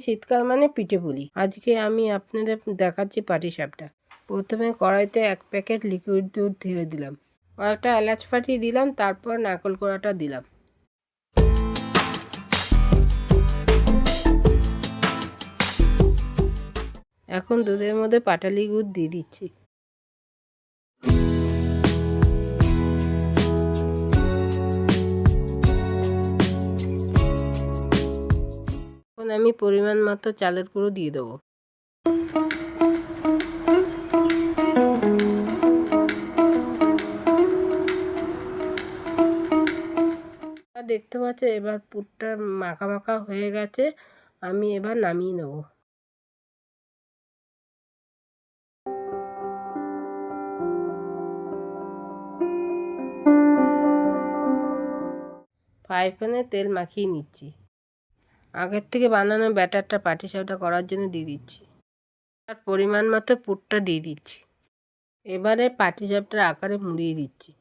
শীতকাল মানে পিঠে পুলি। আজকে আমি আপনাদের দেখাচ্ছি পাটিসাপটা। প্রথমে কড়াইতে 1 প্যাকেট লিকুইড দুধ ঢেলে দিলাম, কয়েকটা এলাচ ফাটিয়ে দিলাম, তারপর নারকেল কোড়াটা দিলাম। এখন দুধের মধ্যে পাটালি গুড় দিয়ে দিচ্ছি। এখন আমি পরিমাণ মতো চালের গুঁড়ো দিয়ে দেবো। দেখতে পাচ্ছ এবার পুরটা মাখা মাখা হয়ে গেছে, আমি এবার নামিয়ে নেব। ফ্রাই প্যানে তেল মাখিয়ে নিচ্ছি। আগের থেকে বানানো ব্যাটারটা পাটিসাপটা করার জন্য দিয়ে দিচ্ছি, আর পরিমাণ মতো পুরটা দিয়ে দিচ্ছি। এবারে পাটিসাপটার আকারে মুড়িয়ে দিচ্ছি।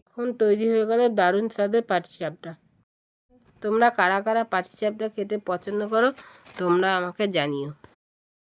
এখন তৈরি হয়ে গেল দারুণ স্বাদের পাটিসাপটা। তোমরা কারা কারা পাটিসাপটা খেতে পছন্দ করো তোমরা আমাকে জানিও।